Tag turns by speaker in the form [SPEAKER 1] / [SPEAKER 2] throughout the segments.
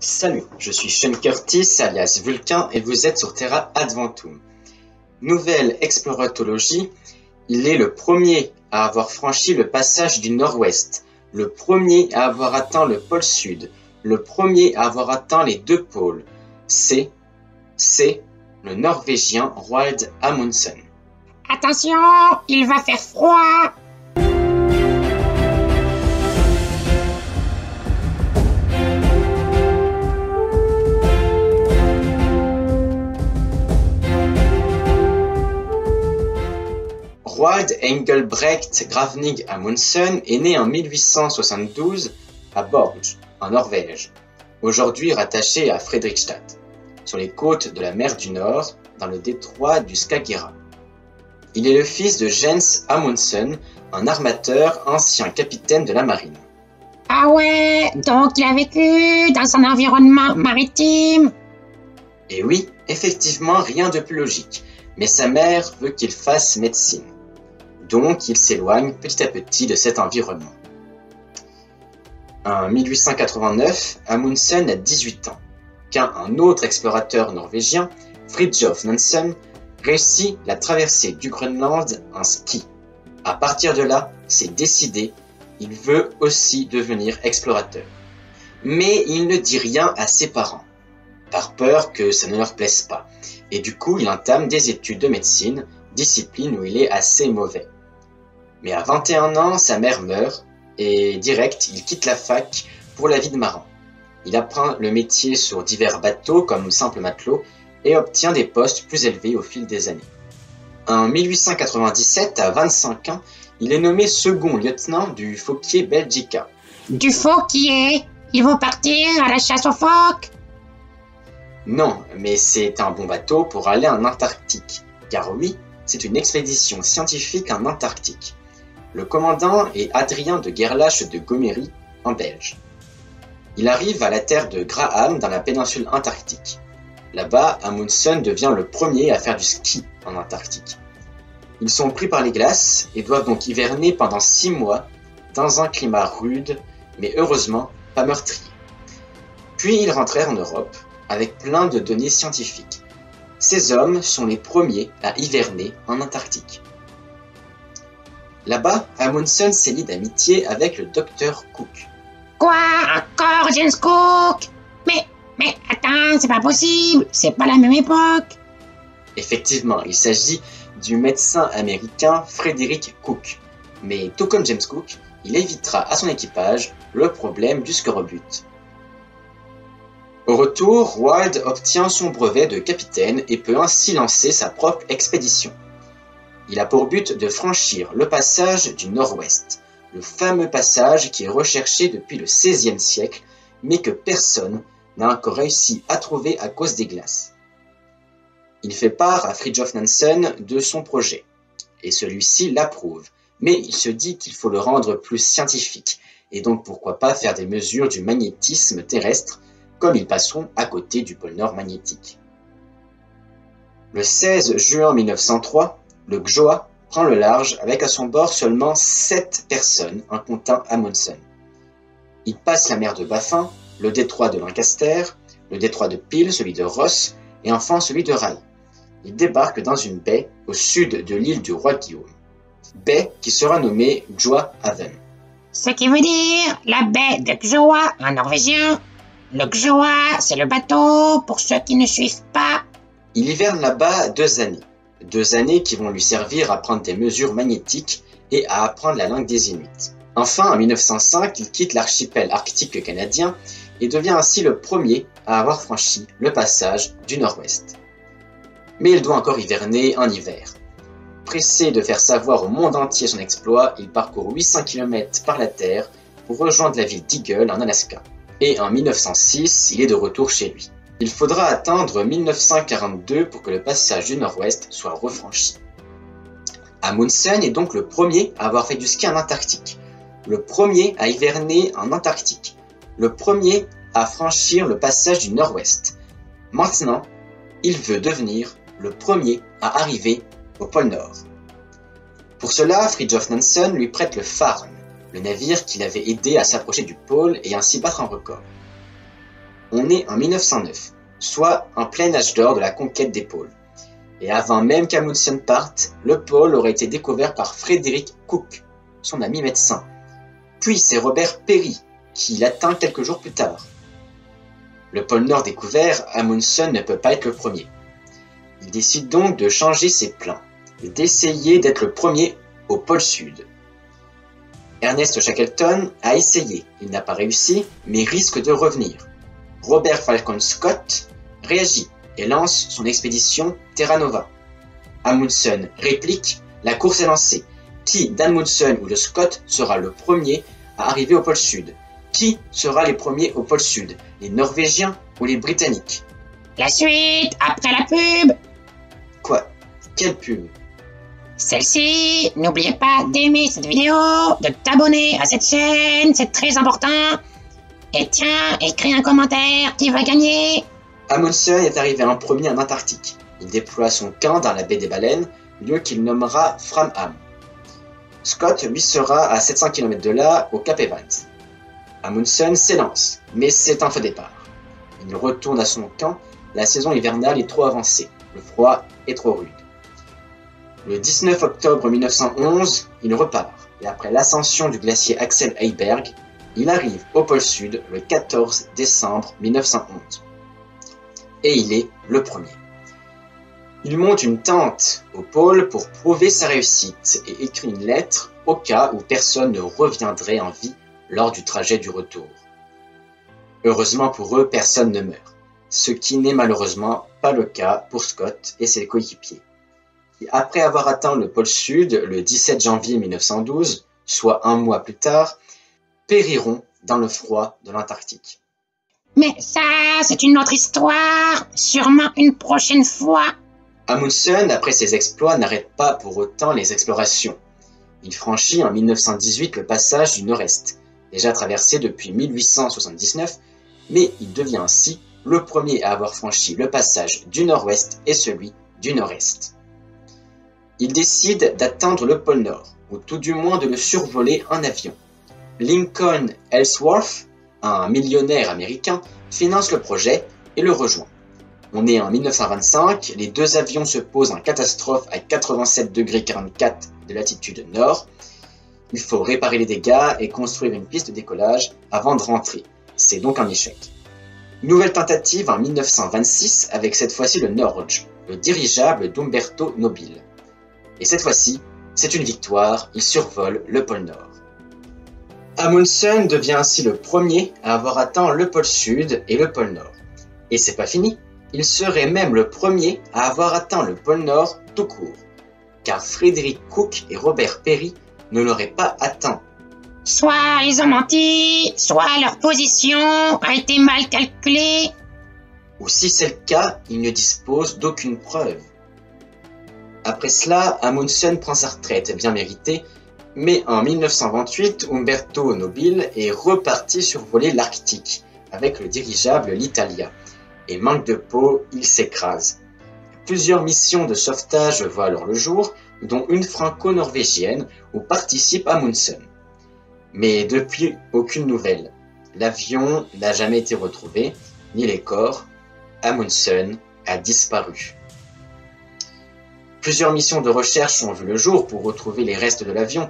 [SPEAKER 1] Salut, je suis Sean Curtis alias Vulcain et vous êtes sur Terra Adventum. Nouvelle exploratologie, il est le premier à avoir franchi le passage du Nord-Ouest, le premier à avoir atteint le pôle Sud, le premier à avoir atteint les deux pôles. C'est le Norvégien Roald Amundsen.
[SPEAKER 2] Attention, il va faire froid.
[SPEAKER 1] Roald Engelbrekt Gravnig Amundsen est né en 1872 à Borge, en Norvège, aujourd'hui rattaché à Fredrikstad, sur les côtes de la mer du Nord, dans le détroit du Skagerrak. Il est le fils de Jens Amundsen, un armateur ancien capitaine de la marine.
[SPEAKER 2] Ah ouais, donc il a vécu dans un environnement maritime.
[SPEAKER 1] Et oui, effectivement, rien de plus logique, mais sa mère veut qu'il fasse médecine. Donc il s'éloigne petit à petit de cet environnement. En 1889, Amundsen a 18 ans, quand un autre explorateur norvégien, Fridtjof Nansen, réussit la traversée du Groenland en ski. À partir de là, c'est décidé, il veut aussi devenir explorateur. Mais il ne dit rien à ses parents, par peur que ça ne leur plaise pas, et du coup il entame des études de médecine, discipline où il est assez mauvais. Mais à 21 ans, sa mère meurt, et direct, il quitte la fac pour la vie de marin. Il apprend le métier sur divers bateaux comme simple matelot, et obtient des postes plus élevés au fil des années. En 1897, à 25 ans, il est nommé second lieutenant du Fokké Belgica.
[SPEAKER 2] Du Fokké, ils vont partir à la chasse aux phoques.
[SPEAKER 1] Non, mais c'est un bon bateau pour aller en Antarctique, car oui, c'est une expédition scientifique en Antarctique. Le commandant est Adrien de Gerlache de Gomery, en Belge. Il arrive à la terre de Graham dans la péninsule antarctique. Là-bas, Amundsen devient le premier à faire du ski en Antarctique. Ils sont pris par les glaces et doivent donc hiverner pendant 6 mois dans un climat rude, mais heureusement pas meurtrier. Puis ils rentrèrent en Europe avec plein de données scientifiques. Ces hommes sont les premiers à hiverner en Antarctique. Là-bas, Amundsen s'est lié d'amitié avec le docteur Cook.
[SPEAKER 2] Quoi, encore James Cook? Mais attends, c'est pas possible, c'est pas la même époque.
[SPEAKER 1] Effectivement, il s'agit du médecin américain Frederick Cook. Mais tout comme James Cook, il évitera à son équipage le problème du scorbut. Au retour, Roald obtient son brevet de capitaine et peut ainsi lancer sa propre expédition. Il a pour but de franchir le passage du Nord-Ouest, le fameux passage qui est recherché depuis le XVIe siècle, mais que personne n'a encore réussi à trouver à cause des glaces. Il fait part à Fridtjof Nansen de son projet, et celui-ci l'approuve, mais il se dit qu'il faut le rendre plus scientifique, et donc pourquoi pas faire des mesures du magnétisme terrestre, comme ils passeront à côté du pôle Nord magnétique. Le 16 juin 1903, le Gjoa prend le large avec à son bord seulement 7 personnes en comptant Amundsen. Il passe la mer de Baffin, le détroit de Lancaster, le détroit de Peel, celui de Ross, et enfin celui de Rai. Il débarque dans une baie au sud de l'île du roi Guillaume, baie qui sera nommée Gjoahaven.
[SPEAKER 2] Ce qui veut dire la baie de Gjoa en norvégien. Le Gjoa, c'est le bateau, pour ceux qui ne suivent pas.
[SPEAKER 1] Il hiverne là-bas 2 années. 2 années qui vont lui servir à prendre des mesures magnétiques et à apprendre la langue des Inuits. Enfin, en 1905, il quitte l'archipel arctique canadien et devient ainsi le premier à avoir franchi le passage du Nord-Ouest. Mais il doit encore hiverner en hiver. Pressé de faire savoir au monde entier son exploit, il parcourt 800 km par la terre pour rejoindre la ville d'Eagle en Alaska. Et en 1906, il est de retour chez lui. Il faudra attendre 1942 pour que le passage du Nord-Ouest soit refranchi. Amundsen est donc le premier à avoir fait du ski en Antarctique, le premier à hiverner en Antarctique, le premier à franchir le passage du Nord-Ouest. Maintenant, il veut devenir le premier à arriver au pôle Nord. Pour cela, Fridtjof Nansen lui prête le Farn, le navire qui l'avait aidé à s'approcher du pôle et ainsi battre un record. On est en 1909, soit en plein âge d'or de la conquête des pôles. Et avant même qu'Amundsen parte, le pôle aurait été découvert par Frederick Cook, son ami médecin. Puis c'est Robert Peary qui l'atteint quelques jours plus tard. Le pôle Nord découvert, Amundsen ne peut pas être le premier. Il décide donc de changer ses plans et d'essayer d'être le premier au pôle Sud. Ernest Shackleton a essayé, il n'a pas réussi, mais risque de revenir. Robert Falcon Scott réagit et lance son expédition Terra Nova. Amundsen réplique, la course est lancée. Qui d'Amundsen ou de Scott sera le premier à arriver au pôle Sud? Qui sera les premiers au pôle Sud? Les Norvégiens ou les Britanniques?
[SPEAKER 2] La suite, après la pub.
[SPEAKER 1] Quoi? Quelle pub?
[SPEAKER 2] Celle-ci, n'oubliez pas d'aimer cette vidéo, de t'abonner à cette chaîne, c'est très important. Et tiens, écris un commentaire qui va gagner.
[SPEAKER 1] Amundsen est arrivé en premier en Antarctique. Il déploie son camp dans la baie des Baleines, lieu qu'il nommera Framham. Scott, lui, sera à 700 km de là, au Cap Evans. Amundsen s'élance, mais c'est un faux départ. Il retourne à son camp, la saison hivernale est trop avancée, le froid est trop rude. Le 19 octobre 1911, il repart, et après l'ascension du glacier Axel Heiberg, il arrive au pôle Sud le 14 décembre 1911. Et il est le premier. Il monte une tente au pôle pour prouver sa réussite et écrit une lettre au cas où personne ne reviendrait en vie lors du trajet du retour. Heureusement pour eux, personne ne meurt, ce qui n'est malheureusement pas le cas pour Scott et ses coéquipiers, qui, après avoir atteint le pôle Sud le 17 janvier 1912, soit un mois plus tard, périront dans le froid de l'Antarctique.
[SPEAKER 2] Mais ça, c'est une autre histoire, sûrement une prochaine fois.
[SPEAKER 1] Amundsen, après ses exploits, n'arrête pas pour autant les explorations. Il franchit en 1918 le passage du Nord-Est, déjà traversé depuis 1879, mais il devient ainsi le premier à avoir franchi le passage du Nord-Ouest et celui du Nord-Est. Il décide d'atteindre le pôle Nord, ou tout du moins de le survoler en avion. Lincoln Ellsworth, un millionnaire américain, finance le projet et le rejoint. On est en 1925, les deux avions se posent en catastrophe à 87,44° de latitude nord. Il faut réparer les dégâts et construire une piste de décollage avant de rentrer. C'est donc un échec. Nouvelle tentative en 1926 avec cette fois-ci le Norge, le dirigeable d'Umberto Nobile. Et cette fois-ci, c'est une victoire, il survole le pôle Nord. Amundsen devient ainsi le premier à avoir atteint le pôle Sud et le pôle Nord. Et c'est pas fini, il serait même le premier à avoir atteint le pôle Nord tout court, car Frederick Cook et Robert Peary ne l'auraient pas atteint.
[SPEAKER 2] Soit ils ont menti, soit leur position a été mal calculée.
[SPEAKER 1] Ou si c'est le cas, ils ne disposent d'aucune preuve. Après cela, Amundsen prend sa retraite, bien méritée, mais en 1928, Umberto Nobile est reparti survoler l'Arctique avec le dirigeable l'Italia. Et manque de peau, il s'écrase. Plusieurs missions de sauvetage voient alors le jour, dont une franco-norvégienne où participe Amundsen. Mais depuis, aucune nouvelle. L'avion n'a jamais été retrouvé, ni les corps. Amundsen a disparu. Plusieurs missions de recherche ont vu le jour pour retrouver les restes de l'avion,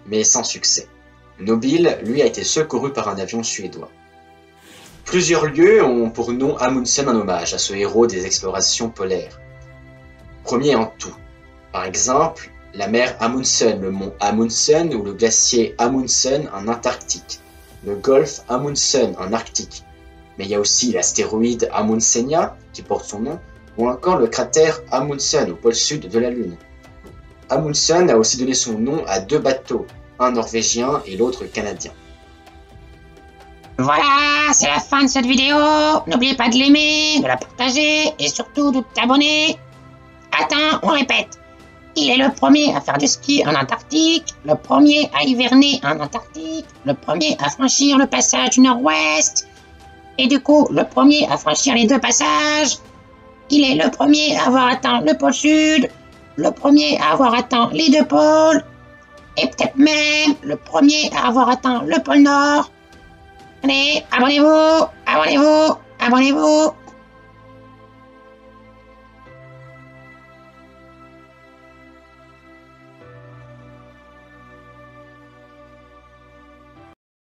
[SPEAKER 1] mais sans succès. Nobile, lui, a été secouru par un avion suédois. Plusieurs lieux ont pour nom Amundsen en hommage à ce héros des explorations polaires. Premier en tout. Par exemple, la mer Amundsen, le mont Amundsen ou le glacier Amundsen en Antarctique, le golfe Amundsen en Arctique. Mais il y a aussi l'astéroïde Amundsenia qui porte son nom, ou encore le cratère Amundsen au pôle sud de la Lune. Amundsen a aussi donné son nom à deux bateaux, un norvégien et l'autre canadien.
[SPEAKER 2] Voilà, c'est la fin de cette vidéo. N'oubliez pas de l'aimer, de la partager et surtout de t'abonner. Attends, on répète. Il est le premier à faire du ski en Antarctique, le premier à hiverner en Antarctique, le premier à franchir le passage du Nord-Ouest, et du coup, le premier à franchir les deux passages. Il est le premier à avoir atteint le pôle Sud, le premier à avoir atteint les deux pôles, et peut-être même le premier à avoir atteint le pôle Nord. Allez, abonnez-vous, abonnez-vous, abonnez-vous.